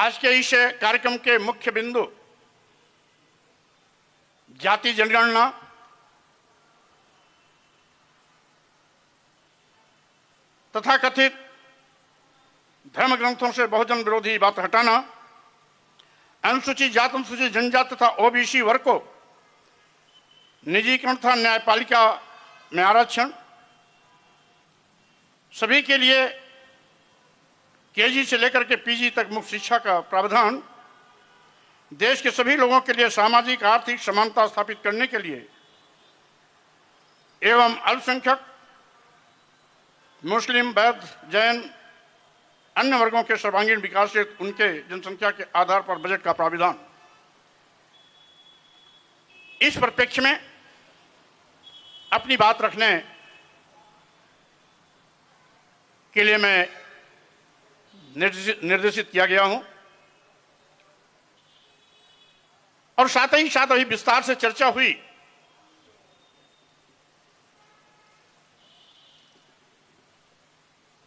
आज के इस कार्यक्रम के मुख्य बिंदु जाति जनगणना, तथाकथित धर्म ग्रंथों से बहुजन विरोधी बात हटाना, अनुसूचित जाति अनुसूचित जनजाति तथा ओबीसी वर्ग को निजीकरण तथा न्यायपालिका में आरक्षण, सभी के लिए केजी से लेकर के पीजी तक मुफ्त शिक्षा का प्रावधान, देश के सभी लोगों के लिए सामाजिक आर्थिक समानता स्थापित करने के लिए एवं अल्पसंख्यक मुस्लिम, बौद्ध, जैन, अन्य वर्गों के सर्वांगीण विकास से उनके जनसंख्या के आधार पर बजट का प्राविधान। इस परिप्रेक्ष्य में अपनी बात रखने के लिए मैं निर्देशित किया गया हूं और साथ ही साथ अभी विस्तार से चर्चा हुई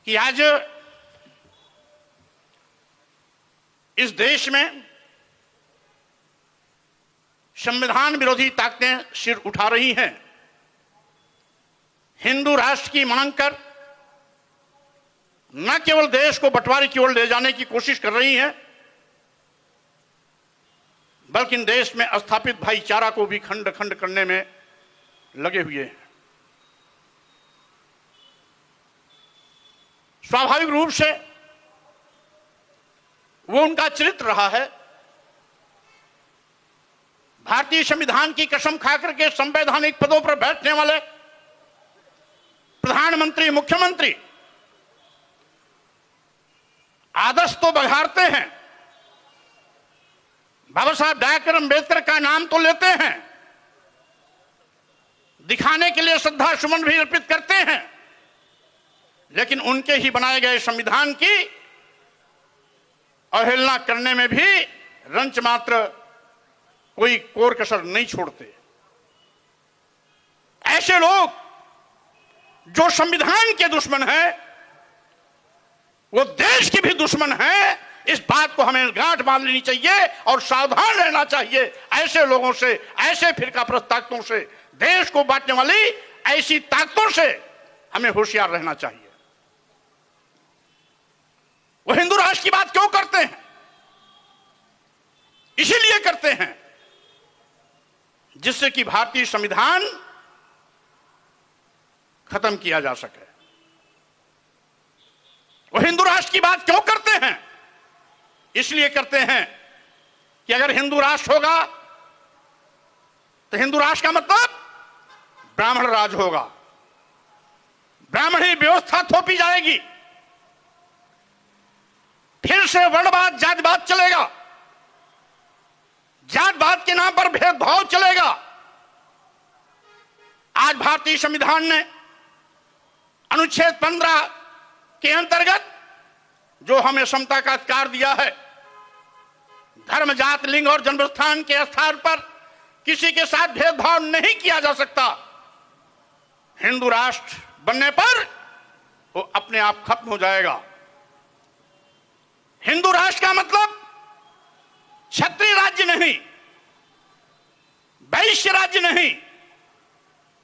कि आज इस देश में संविधान विरोधी ताकतें सिर उठा रही हैं। हिंदू राष्ट्र की मांग कर न केवल देश को बंटवारे की ओर ले जाने की कोशिश कर रही हैं, बल्कि देश में स्थापित भाईचारा को भी खंड खंड करने में लगे हुए हैं। स्वाभाविक रूप से वो उनका चरित्र रहा है। भारतीय संविधान की कसम खाकर के संवैधानिक पदों पर बैठने वाले प्रधानमंत्री, मुख्यमंत्री आदर्श तो बघाड़ते हैं, बाबा साहब डॉक्टर अंबेडकर का नाम तो लेते हैं, दिखाने के लिए श्रद्धा सुमन भी अर्पित करते हैं, लेकिन उनके ही बनाए गए संविधान की अवहेलना करने में भी रंच मात्र कोई कोर कसर नहीं छोड़ते। ऐसे लोग जो संविधान के दुश्मन हैं, वो देश के भी दुश्मन हैं। इस बात को हमें गांठ बांध लेनी चाहिए और सावधान रहना चाहिए। ऐसे लोगों से, ऐसे फिरकाप्रस्त ताकतों से, देश को बांटने वाली ऐसी ताकतों से हमें होशियार रहना चाहिए। वो हिंदू राष्ट्र की बात क्यों करते हैं? इसीलिए करते हैं जिससे कि भारतीय संविधान खत्म किया जा सके। वो हिंदू राष्ट्र की बात क्यों करते हैं? इसलिए करते हैं कि अगर हिंदू राष्ट्र होगा तो हिंदू राष्ट्र का मतलब ब्राह्मण राज होगा, ब्राह्मणी व्यवस्था थोपी जाएगी, फिर से वर्णवाद, जातिवाद चलेगा, जातवाद के नाम पर भेदभाव चलेगा। आज भारतीय संविधान ने अनुच्छेद 15 के अंतर्गत जो हमें समता का अधिकार दिया है, धर्म, जात, लिंग और जन्मस्थान के स्थान पर किसी के साथ भेदभाव नहीं किया जा सकता। हिंदू राष्ट्र बनने पर वो अपने आप खत्म हो जाएगा। हिंदू राष्ट्र का मतलब क्षत्रिय राज्य नहीं, वैश्य राज्य नहीं,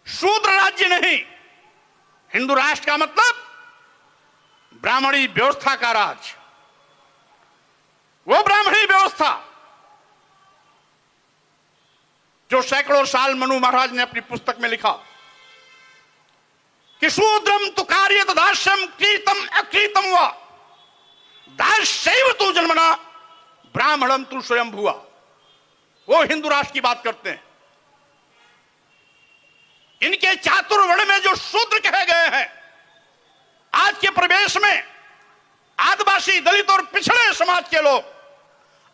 शूद्र राज्य नहीं। हिंदू राष्ट्र का मतलब ब्राह्मणी व्यवस्था का राज। वो ब्राह्मणी व्यवस्था जो सैकड़ों साल मनु महाराज ने अपनी पुस्तक में लिखा कि शूद्रम तु कार्यत दास्यम कृतम अकृतम वा दास्यैव तु जन्मना ब्राह्मणम तु स्वयं भुआ। वो हिंदू राष्ट्र की बात करते हैं। इनके चातुर्वर्ण में जो शूद्र कहे गए हैं, आज के प्रदेश में आदिवासी, दलित और पिछड़े समाज के लोग,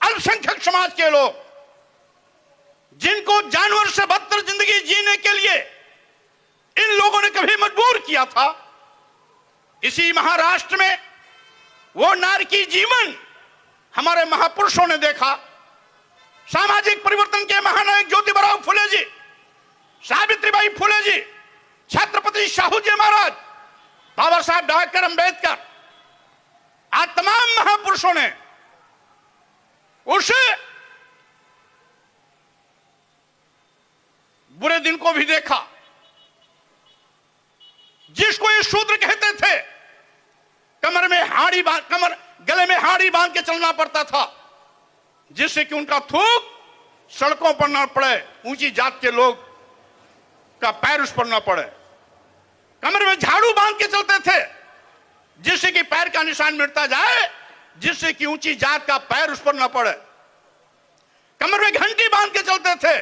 अल्पसंख्यक समाज के लोग, जिनको जानवर से बदतर जिंदगी जीने के लिए इन लोगों ने कभी मजबूर किया था, इसी महाराष्ट्र में वो नारकी जीवन हमारे महापुरुषों ने देखा। सामाजिक परिवर्तन के महानायक ज्योतिबा फुले जी, सावित्रीबाई फुले जी, छत्रपति शाहू जी महाराज, बाबा साहब डॉक्टर अंबेडकर, आज तमाम महापुरुषों ने उस बुरे दिन को भी देखा जिसको ये शूद्र कहते थे। कमर में हाड़ी बांध, गले में हाड़ी बांध के चलना पड़ता था, जिससे कि उनका थूक सड़कों पर ना पड़े, ऊंची जात के लोग का पैर उस पर ना पड़े। कमर में झाड़ू बांध के चलते थे, जिससे कि पैर का निशान मिटता जाए, जिससे कि ऊंची जात का पैर उस पर ना पड़े। कमर में घंटी बांध के चलते थे,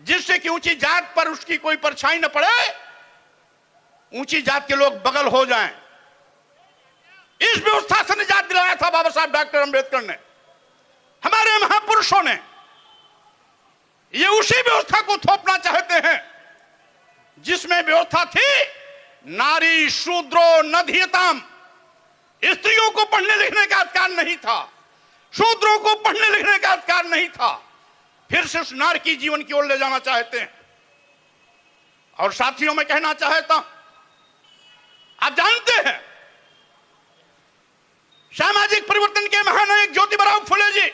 जिससे कि ऊंची जात पर उसकी कोई परछाई न पड़े, ऊंची जात के लोग बगल हो जाएं। इस व्यवस्था से निजात दिलाया था बाबा साहब डॉक्टर अंबेडकर ने, हमारे महापुरुषों ने। ये उसी व्यवस्था को थोपना चाहते हैं जिसमें व्यवस्था थी नारी शूद्रो नधियताम। स्त्रियों को पढ़ने लिखने का अधिकार नहीं था, शूद्रों को पढ़ने लिखने का अधिकार नहीं था। फिर से उस नारकी जीवन की ओर ले जाना चाहते हैं। और साथियों, मैं कहना चाहता हूं, आप जानते हैं सामाजिक परिवर्तन के महानायक ज्योतिबा फुले जी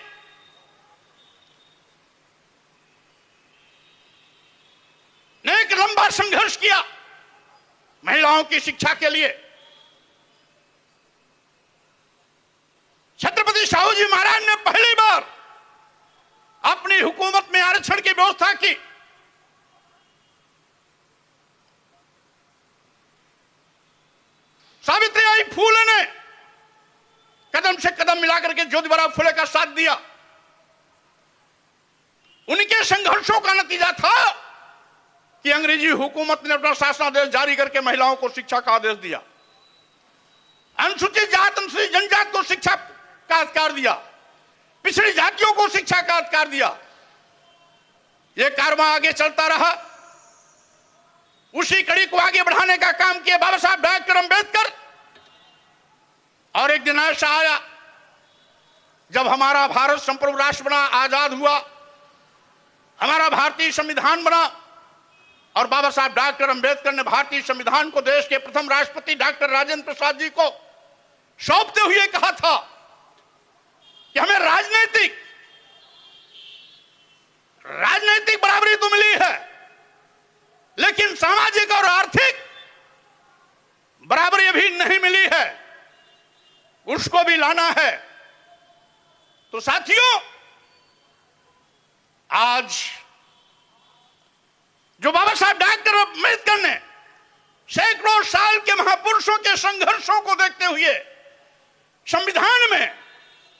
ने एक लंबा संघर्ष किया महिलाओं की शिक्षा के लिए। छत्रपति शाहू जी महाराज ने पहली बार अपनी हुकूमत में आरक्षण की व्यवस्था की। सावित्रीबाई फूले ने कदम से कदम मिलाकर के ज्योतिबा फुले का साथ दिया। उनके संघर्षों का नतीजा था कि अंग्रेजी हुकूमत ने अपना शासनादेश जारी करके महिलाओं को शिक्षा का आदेश दिया। अनुसूचित जात अनुसूचित जनजात को शिक्षा का अधिकार दिया, पिछड़ी जातियों को शिक्षा का अधिकार दिया। यह कारवां आगे चलता रहा। उसी कड़ी को आगे बढ़ाने का काम किया बाबा साहब डॉक्टर अंबेडकर। और एक दिन ऐसा आया जब हमारा भारत संप्रभु राष्ट्र बना, आजाद हुआ, हमारा भारतीय संविधान बना, और बाबा साहब डॉक्टर अंबेडकर ने भारतीय संविधान को देश के प्रथम राष्ट्रपति डॉक्टर राजेंद्र प्रसाद जी को सौंपते हुए कहा था कि हमें राजनैतिक बराबरी तो मिली है, लेकिन सामाजिक और आर्थिक बराबरी अभी नहीं मिली है, उसको भी लाना है। तो साथियों, आज जो बाबा साहब डॉक्टर अंबेडकर ने सैकड़ों साल के महापुरुषों के संघर्षों को देखते हुए संविधान में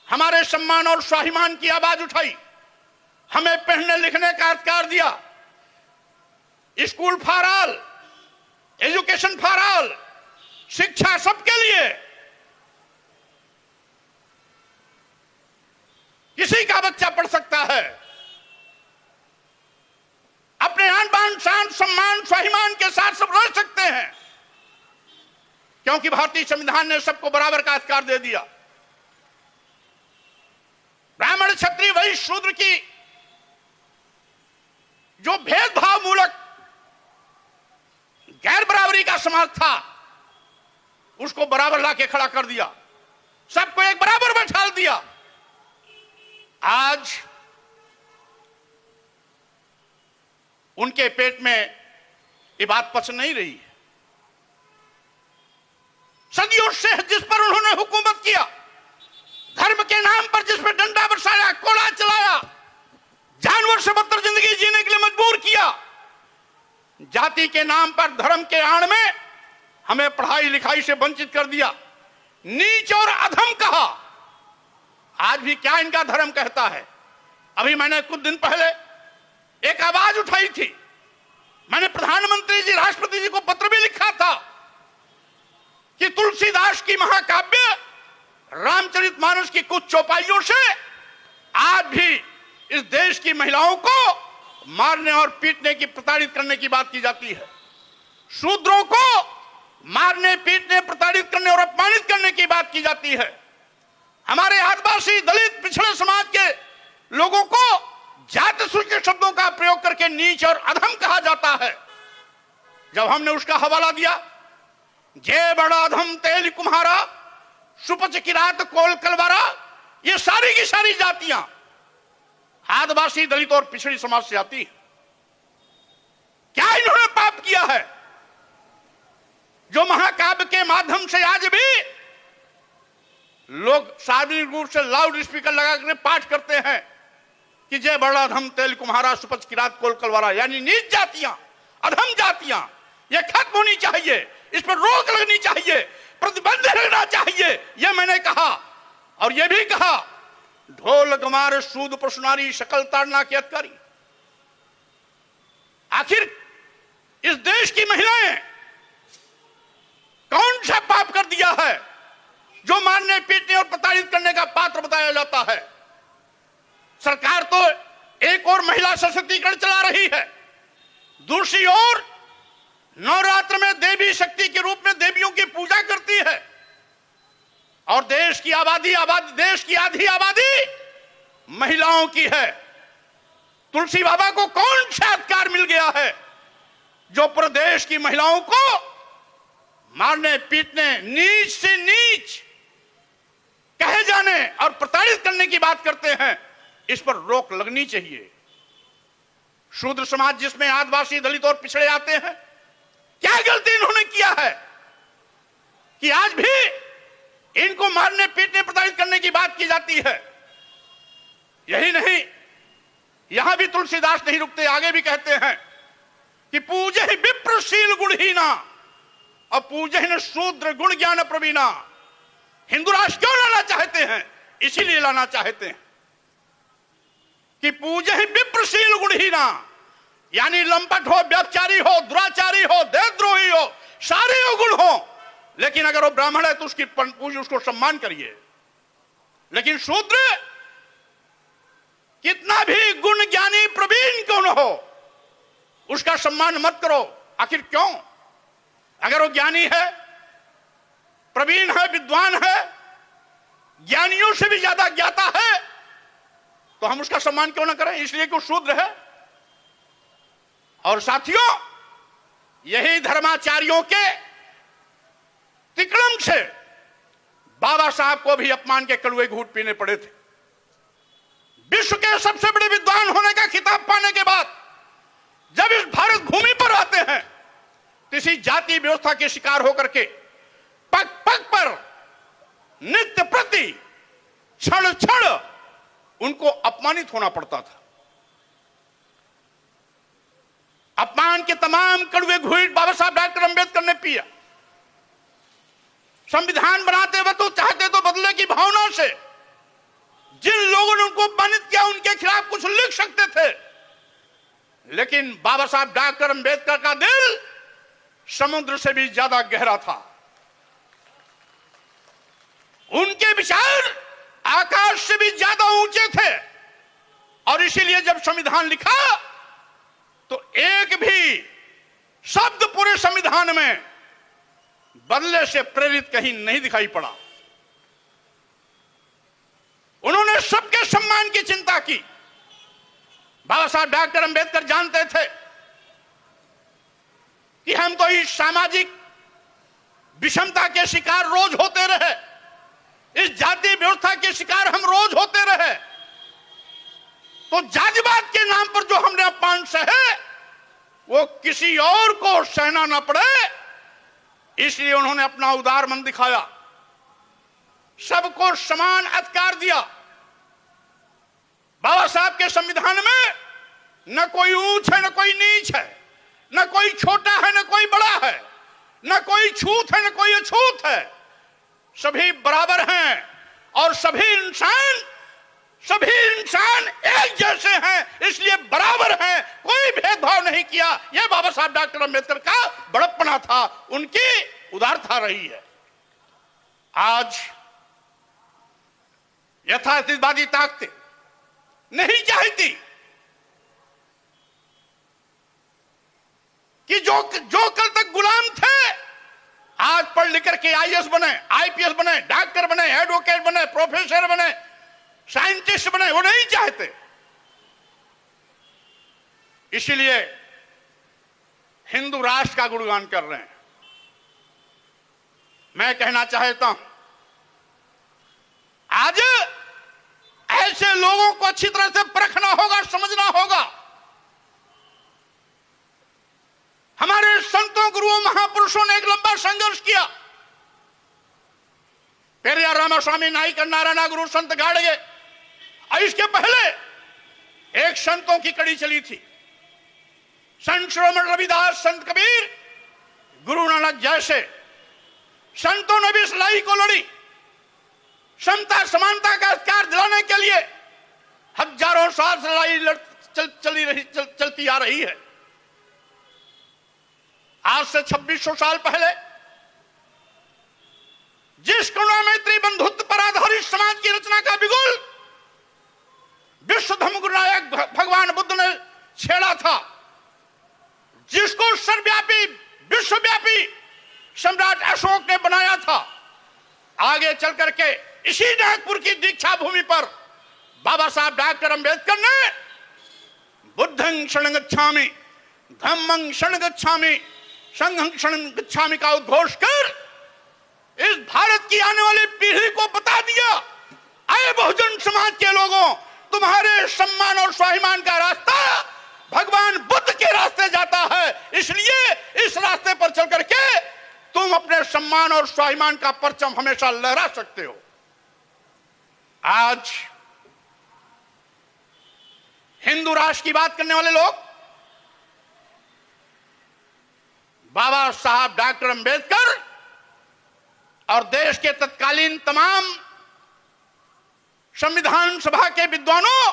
हमारे सम्मान और स्वाभिमान की आवाज उठाई, हमें पढ़ने लिखने का अधिकार दिया, school for all, education for all, शिक्षा सबके लिए, किसी का बच्चा पढ़ सकता है, अपने आन बान शान सम्मान स्वाभिमान के साथ सब रह सकते हैं, क्योंकि भारतीय संविधान ने सबको बराबर का अधिकार दे दिया। ब्राह्मण क्षत्रिय वैश्य शूद्र की जो भेदभाव मूलक गैर बराबरी का समाज था, उसको बराबर लाके खड़ा कर दिया, सबको एक बराबर बैठा दिया। आज उनके पेट में ये बात पच नहीं रही है। सदियों से जिस पर उन्होंने हुकूमत किया, धर्म के नाम पर जिस पर डंडा बरसाया, कोड़ा चलाया, जानवर से बदतर जिंदगी जीने के लिए मजबूर किया, जाति के नाम पर धर्म के आड़ में हमें पढ़ाई लिखाई से वंचित कर दिया, नीच और अधम कहा। आज भी क्या इनका धर्म कहता है? अभी मैंने कुछ दिन पहले एक आवाज उठाई थी, मैंने प्रधानमंत्री जी राष्ट्रपति जी को पत्र भी लिखा था कि तुलसीदास की महाकाव्य रामचरितमानस की कुछ चौपाइयों से आज भी इस देश की महिलाओं को मारने और पीटने की, प्रताड़ित करने की बात की जाती है। शूद्रों को मारने, पीटने, प्रताड़ित करने और अपमानित करने की बात की जाती है। हमारे आदिवासी, दलित, पिछड़े समाज के लोगों को जाति सूचक शब्दों का प्रयोग करके नीच और अधम कहा जाता है। जब हमने उसका हवाला दिया, जे बड़ा अधम तेल कुम्हारा, सुपच की रात कोल कलवारा, ये सारी की सारी जातियां आदिवासी, दलित और पिछड़ी समाज से आती है। क्या इन्होंने पाप किया है जो महाकाव्य के माध्यम से आज भी लोग सार्वजनिक रूप से लाउड स्पीकर लगाकर पाठ करते हैं कि जय बड़ा धम तेल कुम्हारा सुपच किरात कोल कलवारा, यानी नीच जातियां, अधम जातियां, यह खत्म होनी चाहिए, इस पर रोक लगनी चाहिए, प्रतिबंध लगना चाहिए। यह मैंने कहा और यह भी कहा ढोल गमार सूद पशुनारी शकल ताड़ना के अधिकारी। आखिर इस देश की महिलाएं कौन सा पाप कर दिया है जो मारने, पीटने और प्रताड़ित करने का पात्र बताया जाता है? सरकार तो एक और महिला सशक्तिकरण चला रही है, दूसरी ओर नवरात्र में देवी शक्ति के रूप में देवियों की पूजा करती है और देश की आधी आबादी महिलाओं की है। तुलसी बाबा को कौन सा अधिकार मिल गया है जो प्रदेश की महिलाओं को मारने, पीटने, नीच से नीच कहे जाने और प्रताड़ित करने की बात करते हैं? इस पर रोक लगनी चाहिए। शूद्र समाज जिसमें आदिवासी, दलित और पिछड़े आते हैं, क्या गलती इन्होंने किया है कि आज भी इनको मारने, पीटने, प्रताड़ित करने की बात की जाती है? यही नहीं, यहां भी तुलसीदास नहीं रुकते, आगे भी कहते हैं कि पूजे ही विप्रशील गुणहीना और पूजे ही शूद्र गुण ज्ञान प्रवीणा। हिंदू राष्ट्र क्यों लाना चाहते हैं? इसीलिए लाना चाहते हैं कि पूजे ही विप्रशील गुणहीना, यानी लंपट हो, व्यभिचारी हो, दुराचारी हो, देशद्रोही हो, सारे अवगुण हो, लेकिन अगर वो ब्राह्मण है तो उसकी पूज, उसको सम्मान करिए। लेकिन शूद्र कितना भी गुण ज्ञानी प्रवीण क्यों न हो, उसका सम्मान मत करो। आखिर क्यों? अगर वो ज्ञानी है, प्रवीण है, विद्वान है, ज्ञानियों से भी ज्यादा ज्ञाता है, तो हम उसका सम्मान क्यों ना करें? इसलिए कि वो शूद्र है। और साथियों, यही धर्माचार्यों के तिकड़म से बाबा साहब को भी अपमान के कड़वे घूंट पीने पड़े थे। विश्व के सबसे बड़े विद्वान होने का खिताब पाने के बाद जब इस भारत भूमि पर आते हैं, किसी जाति व्यवस्था के शिकार होकर के पग पग पर नित्य प्रति क्षण क्षण उनको अपमानित होना पड़ता था। अपमान के तमाम कड़वे घूंट बाबा साहब डॉक्टर अंबेडकर ने पिया। संविधान बनाते वक्त तो चाहते तो बदले की भावना से जिन लोगों ने उनको अपमानित किया उनके खिलाफ कुछ लिख सकते थे, लेकिन बाबा साहब डॉक्टर अंबेडकर का दिल समुद्र से भी ज्यादा गहरा था। उनके विचार आकाश से भी ज्यादा ऊंचे थे और इसीलिए जब संविधान लिखा तो एक भी शब्द पूरे संविधान में बदले से प्रेरित कहीं नहीं दिखाई पड़ा। उन्होंने सबके सम्मान की चिंता की। बाबा साहब डॉक्टर अंबेडकर जानते थे कि हम तो इस सामाजिक विषमता के शिकार रोज होते रहे, इस जाति व्यवस्था के शिकार हम रोज होते रहे, तो जातिवाद के नाम पर जो हमने अपमान सहे वो किसी और को सहना न पड़े, इसलिए उन्होंने अपना उदार मन दिखाया, सबको समान अधिकार दिया। बाबा साहब के संविधान में न कोई ऊंच है न कोई नीच है, न कोई छोटा है न कोई बड़ा है, न कोई छूत है न कोई अछूत है, सभी बराबर हैं और सभी इंसान एक जैसे हैं, इसलिए बराबर हैं, कोई भेदभाव नहीं किया। यह बाबा साहब डॉक्टर अंबेडकर का बड़प्पना था, उनकी उदारता रही है। आज यथार्थवादी ताकतें नहीं चाहती कि जो कल तक गुलाम थे आज पढ़ लिख के आईएएस बने, आईपीएस बने, डॉक्टर बने, एडवोकेट बने, प्रोफेसर बने, साइंटिस्ट बने, वो नहीं चाहते। इसीलिए हिंदू राष्ट्र का गुणगान कर रहे हैं। मैं कहना चाहता हूं, आज ऐसे लोगों को अच्छी तरह से परखना होगा, समझना होगा। हमारे संतों, गुरुओं, महापुरुषों ने एक लंबा संघर्ष किया। पेरियार रामास्वामी नाईक, नारायण गुरु, संत गाड़गे, और इसके पहले एक संतों की कड़ी चली थी। संत श्रीमद रविदास, संत कबीर, गुरु नानक जैसे संतों ने भी इस लड़ाई को लड़ी। समता समानता का अधिकार दिलाने के लिए हजारों साल से लड़ाई चलती आ रही है। आज से 2600 साल पहले जिस करुणा मैत्री बंधुत्व पर आधारित समाज की रचना का बिगुल विश्व धर्म गुरु नायक भगवान बुद्ध ने छेड़ा था, जिसको सर्वव्यापी, विश्वव्यापी सम्राट अशोक ने बनाया था, आगे चल करके इसी नागपुर की दीक्षा भूमि पर बाबा साहब डॉक्टर अंबेडकर ने बुद्धं शरणं गच्छामि, धम्मं शरणं गच्छामि, संघं शरणं गच्छामि का उद्घोष कर इस भारत की आने वाली पीढ़ी को बता दिया, आए बहुजन समाज के लोगों, तुम्हारे सम्मान और स्वाभिमान का रास्ता भगवान बुद्ध के रास्ते जाता है, इसलिए इस रास्ते पर चल करके तुम अपने सम्मान और स्वाभिमान का परचम हमेशा लहरा सकते हो। आज हिंदू राष्ट्र की बात करने वाले लोग बाबा साहब डॉक्टर अंबेडकर और देश के तत्कालीन तमाम संविधान सभा के विद्वानों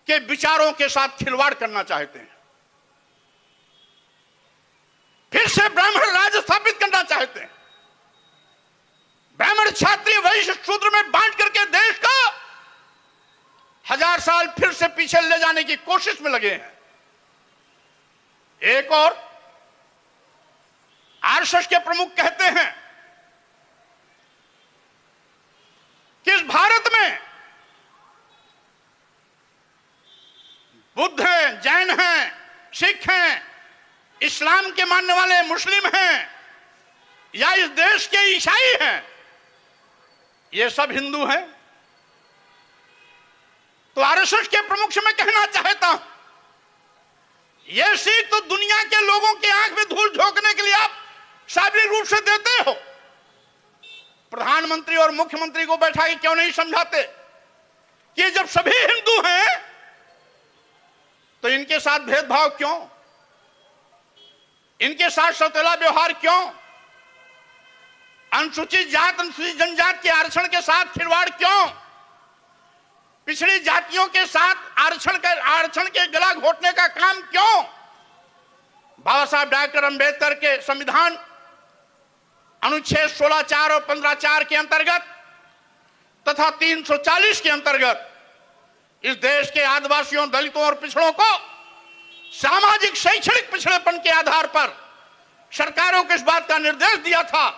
के विचारों के साथ खिलवाड़ करना चाहते हैं। फिर से ब्राह्मण राज स्थापित करना चाहते हैं। ब्राह्मण, क्षत्रिय, वैश्य, शूद्र में बांट करके देश का 1000 साल फिर से पीछे ले जाने की कोशिश में लगे हैं। एक और आरएसएस के प्रमुख कहते हैं कि इस भारत में बुद्ध हैं, जैन हैं, सिख हैं, इस्लाम के मानने वाले मुस्लिम हैं, या इस देश के ईसाई हैं, ये सब हिंदू हैं। तो आरएसएस के प्रमुख से मैं कहना चाहता हूं, यह सीख तो दुनिया के लोगों के आंख में धूल झोंकने के लिए आप सार्वजनिक रूप से देते हो। प्रधानमंत्री और मुख्यमंत्री को बैठा के क्यों नहीं समझाते कि जब सभी हिंदू हैं तो इनके साथ भेदभाव क्यों, इनके साथ सौतेला व्यवहार क्यों, अनुसूचित जात, अनुसूचित जनजाति के आरक्षण के साथ खिलवाड़ क्यों, पिछड़ी जातियों के साथ आरक्षण के गला घोटने का काम क्यों। बाबा साहब डॉक्टर अंबेडकर के संविधान अनुच्छेद 16(4) और 15(4) के अंतर्गत तथा 340 के अंतर्गत इस देश के आदिवासियों, दलितों और पिछड़ों को सामाजिक शैक्षणिक पिछड़ेपन के आधार पर सरकारों को इस बात का निर्देश दिया था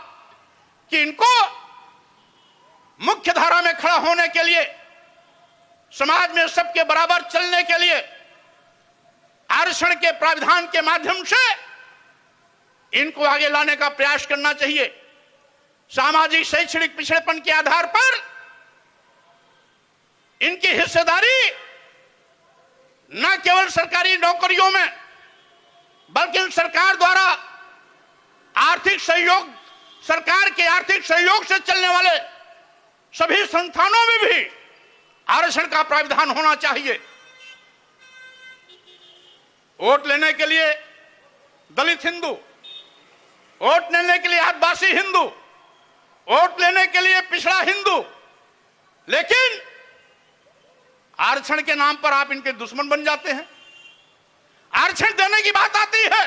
कि इनको मुख्य धारा में खड़ा होने के लिए, समाज में सबके बराबर चलने के लिए आरक्षण के प्रावधान के माध्यम से इनको आगे लाने का प्रयास करना चाहिए। सामाजिक शैक्षणिक पिछड़ेपन के आधार पर इनकी हिस्सेदारी न केवल सरकारी नौकरियों में बल्कि सरकार द्वारा आर्थिक सहयोग, सरकार के आर्थिक सहयोग से चलने वाले सभी संस्थानों में भी आरक्षण का प्रावधान होना चाहिए। वोट लेने के लिए दलित हिंदू, वोट लेने के लिए आदिवासी हिंदू, वोट लेने के लिए पिछड़ा हिंदू, लेकिन आरक्षण के नाम पर आप इनके दुश्मन बन जाते हैं। आरक्षण देने की बात आती है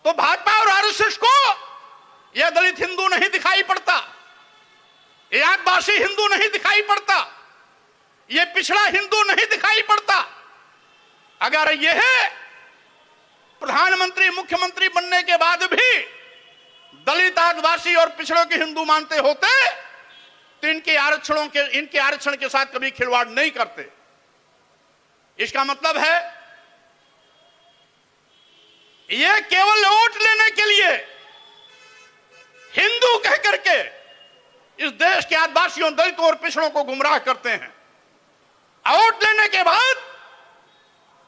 तो भाजपा और आरएसएस को यह दलित हिंदू नहीं दिखाई पड़ता, यह आदिवासी हिंदू नहीं दिखाई पड़ता, यह पिछड़ा हिंदू नहीं दिखाई पड़ता। अगर यह प्रधानमंत्री, मुख्यमंत्री बनने के बाद भी दलित, आदिवासी और पिछड़ों के हिंदू मानते होते तो इनके आरक्षण के साथ कभी खिलवाड़ नहीं करते। इसका मतलब है यह केवल वोट लेने के लिए हिंदू कह करके इस देश के आदिवासियों, दलितों और पिछड़ों को गुमराह करते हैं। वोट लेने के बाद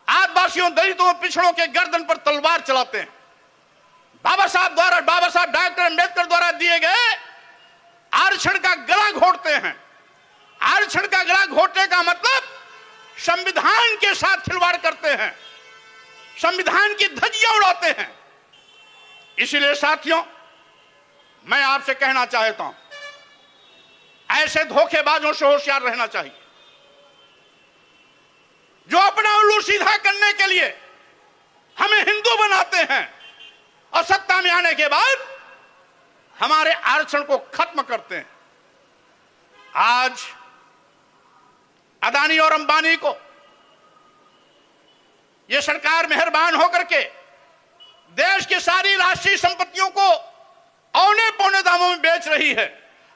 आदिवासियों, दलितों और पिछड़ों के गर्दन पर तलवार चलाते हैं। बाबा साहब डॉक्टर अंबेडकर द्वारा दिए गए आरक्षण का गला घोटते हैं। आरक्षण का गला घोटने का मतलब संविधान के साथ खिलवाड़ करते हैं, संविधान की धज्जियां उड़ाते हैं। इसलिए साथियों, मैं आपसे कहना चाहता हूं, ऐसे धोखेबाजों से होशियार रहना चाहिए जो अपना उल्लू सीधा करने के लिए हमें हिंदू बनाते हैं और सत्ता में आने के बाद हमारे आरक्षण को खत्म करते हैं। आज अदानी और अंबानी को यह सरकार मेहरबान होकर के देश की सारी राष्ट्रीय संपत्तियों को औने पौने दामों में बेच रही है।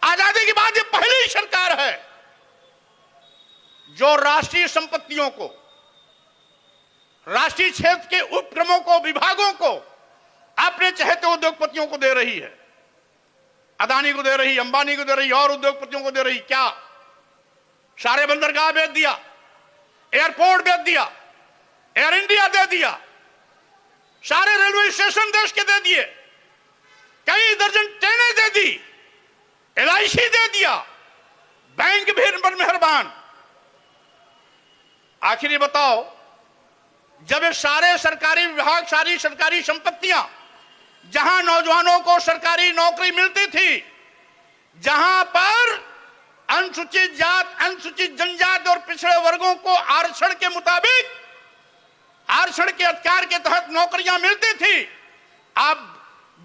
आजादी के बाद यह पहली सरकार है जो राष्ट्रीय संपत्तियों को, राष्ट्रीय क्षेत्र के उपक्रमों को, विभागों को अपने चहेते उद्योगपतियों को दे रही है। अदानी को दे रही, अंबानी को दे रही और उद्योगपतियों को दे रही। क्या सारे बंदरगाह बेच दिया, एयरपोर्ट बेच दिया, एयर इंडिया दे दिया, सारे रेलवे स्टेशन देश के दे दिए, कई दर्जन ट्रेनें दे दी, LIC दे दिया, बैंक भी पर मेहरबान। आखिर ये बताओ, जब ये सारे सरकारी विभाग, सारी सरकारी संपत्तियां, जहां नौजवानों को सरकारी नौकरी मिलती थी, जहां पर अनुसूचित जात, अनुसूचित जनजाति और पिछड़े वर्गों को आरक्षण के मुताबिक, आरक्षण के अधिकार के तहत नौकरियां मिलती थी, अब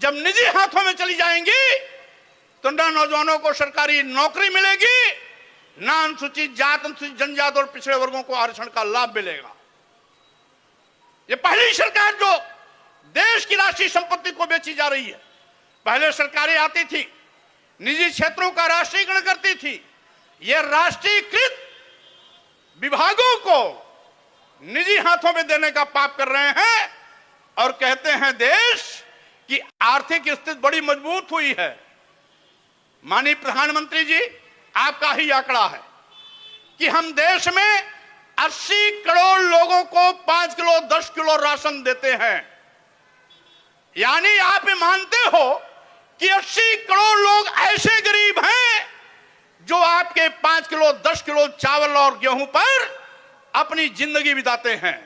जब निजी हाथों में चली जाएंगी तो ना नौजवानों को सरकारी नौकरी मिलेगी, ना अनुसूचित जात, अनुसूचित जनजाति और पिछड़े वर्गों को आरक्षण का लाभ मिलेगा। ये पहली सरकार जो देश की राष्ट्रीय संपत्ति को बेची जा रही है। पहले सरकारें आती थी, निजी क्षेत्रों का राष्ट्रीयकरण करती थी। ये राष्ट्रीयकृत विभागों को निजी हाथों में देने का पाप कर रहे हैं और कहते हैं देश की आर्थिक स्थिति बड़ी मजबूत हुई है। माननीय प्रधानमंत्री जी, आपका ही आंकड़ा है कि हम देश में 80 करोड़ लोगों को 5 किलो 10 किलो राशन देते हैं। यानी आप ये मानते हो कि 80 करोड़ लोग ऐसे गरीब हैं जो आपके 5 किलो 10 किलो चावल और गेहूं पर अपनी जिंदगी बिताते हैं।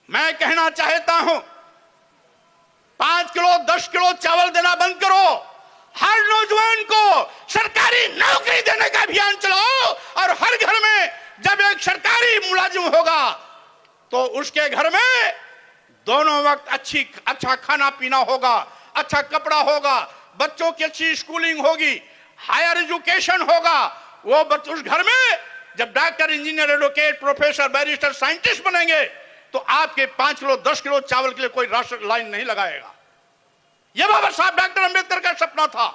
मैं कहना चाहता हूं, 5 किलो 10 किलो चावल देना बंद करो, हर नौजवान को सरकारी नौकरी देने का अभियान चलाओ और हर घर में जब एक सरकारी मुलाजिम होगा तो उसके घर में दोनों वक्त अच्छा खाना पीना होगा, अच्छा कपड़ा होगा, बच्चों की अच्छी स्कूलिंग होगी, हायर एजुकेशन होगा। वो बच्चे उस घर में जब doctor, engineer, advocate, professor, barrister, scientist बनेंगे तो आपके 5 किलो 10 किलो चावल के लिए कोई राशन लाइन नहीं लगाएगा। यह बाबा साहब डॉक्टर अंबेडकर का सपना था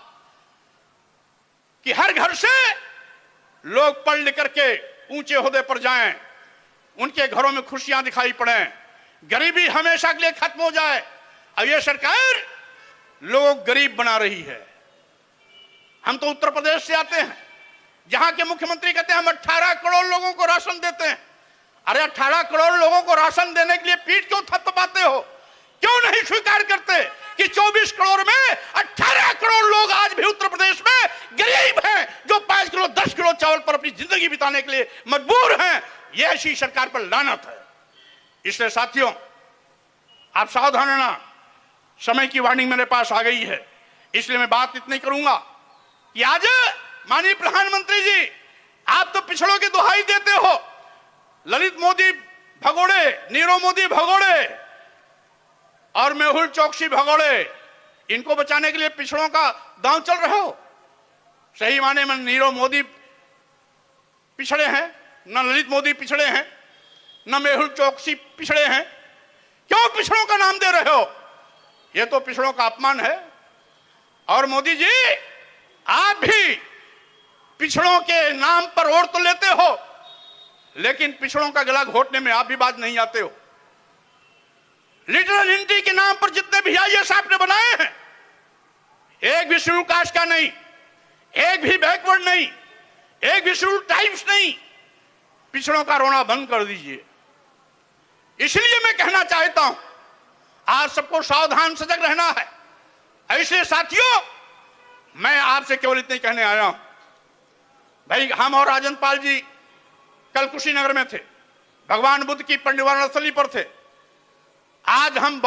कि हर घर से लोग पढ़ लिख करके ऊंचे ओहदे पर जाएं, उनके घरों में खुशियां दिखाई पड़ें, गरीबी हमेशा के लिए खत्म हो जाए। अब यह सरकार लोग गरीब बना रही है। हम तो उत्तर प्रदेश से आते हैं, जहां के मुख्यमंत्री कहते हैं हम 18 करोड़ लोगों को राशन देते हैं। अरे 18 करोड़ लोगों को राशन देने के लिए पीठ क्यों थपथपाते हो? क्यों नहीं स्वीकार करते कि 24 करोड़ में 18 करोड़ लोग आज भी उत्तर प्रदेश में गरीब हैं, जो 5 किलो 10 किलो चावल पर अपनी जिंदगी बिताने के लिए मजबूर हैं। यह ऐसी सरकार पर लानत है। इसलिए साथियों, आप सावधान रहना, समय की वार्निंग मेरे पास आ गई है। इसलिए मैं बात इतनी करूंगा कि आज माननीय प्रधानमंत्री जी, आप तो पिछड़ों की दुहाई देते हो, ललित मोदी भगोड़े, नीरव मोदी भगोड़े और मेहुल चोकसी भगोड़े, इनको बचाने के लिए पिछड़ों का दांव चल रहे हो। सही माने में नीरव मोदी पिछड़े हैं, न ललित मोदी पिछड़े हैं, न मेहुल चोकसी पिछड़े हैं। क्यों पिछड़ों का नाम दे रहे हो? यह तो पिछड़ों का अपमान है। और मोदी जी, आप भी पिछड़ों के नाम पर वोट तो लेते हो, लेकिन पिछड़ों का गला घोटने में आप भी बाज नहीं आते हो। लिटरल इंडिया के नाम पर जितने भी IAS आपने बनाए हैं, एक भी शेड्यूल कास्ट का नहीं, एक भी बैकवर्ड नहीं, एक भी शेड्यूल ट्राइब्स नहीं, पिछड़ों का रोना बंद कर दीजिए। इसलिए मैं कहना चाहता हूं, आज सबको सावधान सजग रहना है। ऐसे साथियों, मैं आपसे केवल इतने कहने आया हूं, भाई हम और राजन पाल जी कल कुशीनगर में थे, भगवान बुद्ध की परिनिर्वाण स्थली पर थे। आज हम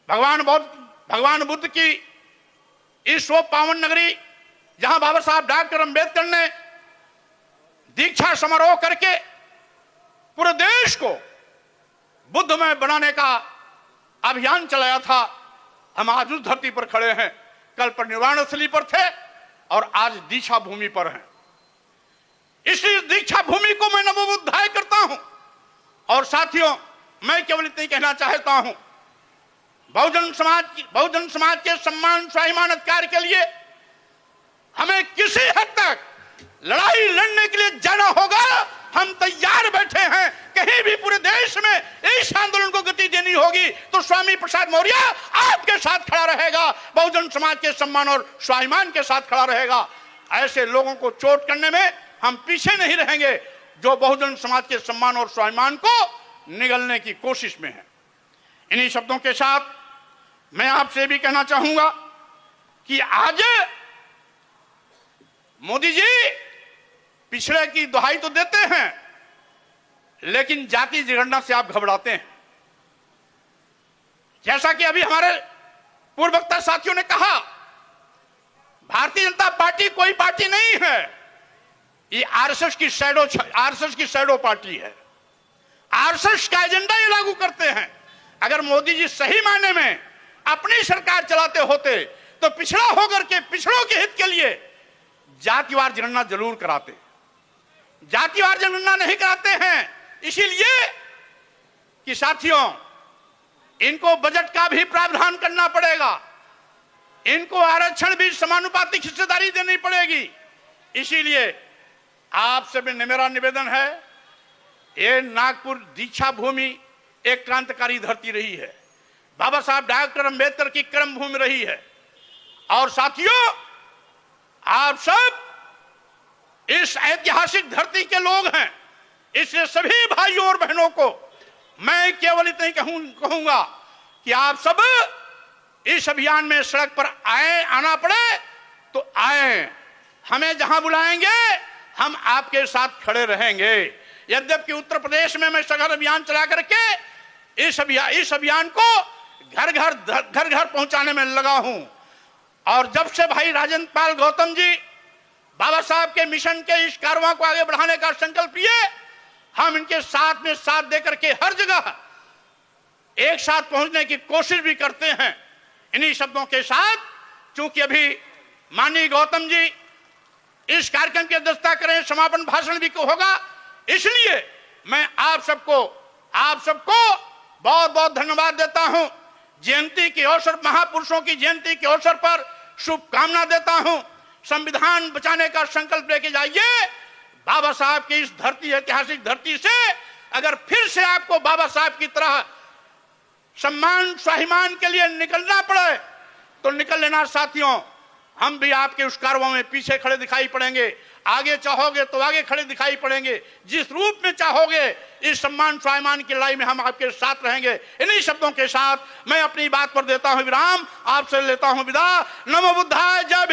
भगवान बुद्ध की इस वो पावन नगरी, जहां बाबा साहब डॉक्टर अंबेडकर ने दीक्षा समारोह करके पूरे देश को बुद्धमय बनाने का अभियान चलाया था, हम आज उस धरती पर खड़े हैं। कल परिनिर्वाण स्थली पर थे और आज दीक्षा भूमि पर हैं। इसी दीक्षा भूमि को मैं नमोबुद्धाय करता हूं। और साथियों, मैं केवल इतना ही कहना चाहता हूं, बहुजन समाज के सम्मान स्वाभिमान अधिकार के लिए हमें किसी हद तक लड़ाई लड़ने के लिए जाना होगा। हम तैयार बैठे हैं। कहीं भी पूरे देश में इस आंदोलन को गति देनी होगी तो स्वामी प्रसाद मौर्य आपके साथ खड़ा रहेगा, बहुजन समाज के सम्मान और स्वाभिमान के साथ खड़ा रहेगा। ऐसे लोगों को चोट करने में हम पीछे नहीं रहेंगे जो बहुजन समाज के सम्मान और स्वाभिमान को निगलने की कोशिश में है। इन्हीं शब्दों के साथ मैं आपसे भी कहना चाहूंगा कि आज मोदी जी पिछड़े की दुहाई तो देते हैं, लेकिन जाति जनगणना से आप घबराते हैं। जैसा कि अभी हमारे पूर्व वक्ता साथियों ने कहा, भारतीय जनता पार्टी कोई पार्टी नहीं है, ये आरएसएस की शैडो पार्टी है। आरएसएस का एजेंडा ये लागू करते हैं। अगर मोदी जी सही मायने में अपनी सरकार चलाते होते तो पिछड़ा होकर के पिछड़ों के हित के लिए जातिवार जनगणना जरूर कराते। जातिवार जनगणना नहीं कराते हैं, इसीलिए कि साथियों, इनको बजट का भी प्रावधान करना पड़ेगा, इनको आरक्षण भी समानुपातिक हिस्सेदारी देनी पड़ेगी। इसीलिए आपसे भी मेरा निवेदन है, ये नागपुर दीक्षा भूमि एक क्रांतिकारी धरती रही है, बाबा साहब डॉक्टर अंबेडकर की कर्म भूमि रही है। और साथियों, आप सब इस ऐतिहासिक धरती के लोग हैं, इसलिए सभी भाइयों और बहनों को मैं केवल इतना ही कहूंगा कि आप सब इस अभियान में सड़क पर आना पड़े तो आए, हमें जहां बुलाएंगे हम आपके साथ खड़े रहेंगे। यद्यपि उत्तर प्रदेश में मैं सघन अभियान चला करके इस अभियान को घर घर पहुंचाने में लगा हूं। और जब से भाई राजेंद्र पाल गौतम जी बाबा साहब के मिशन के इस कारवां को आगे बढ़ाने का संकल्प लिए, हम इनके साथ में साथ देकर के हर जगह एक साथ पहुंचने की कोशिश भी करते हैं। इन्हीं शब्दों के साथ, चूंकि अभी माननीय गौतम जी इस कार्यक्रम की अध्यक्षता करें, समापन भाषण भी होगा, इसलिए मैं आप सबको बहुत बहुत धन्यवाद देता हूं। जयंती के अवसर, महापुरुषों की जयंती के अवसर पर शुभकामना देता हूं। संविधान बचाने का संकल्प लेके जाइए। बाबा साहब की इस धरती, ऐतिहासिक धरती से अगर फिर से आपको बाबा साहब की तरह सम्मान स्वाभिमान के लिए निकलना पड़े तो निकल लेना साथियों। हम भी आपके उस कारवां में पीछे खड़े दिखाई पड़ेंगे, आगे चाहोगे तो आगे खड़े दिखाई पड़ेंगे। जिस रूप में चाहोगे इस सम्मान स्वाभिमान की लड़ाई में हम आपके साथ रहेंगे। इन्हीं शब्दों के साथ मैं अपनी बात पर देता हूं विराम, आपसे लेता हूं विदा। नमो बुद्धाय, जय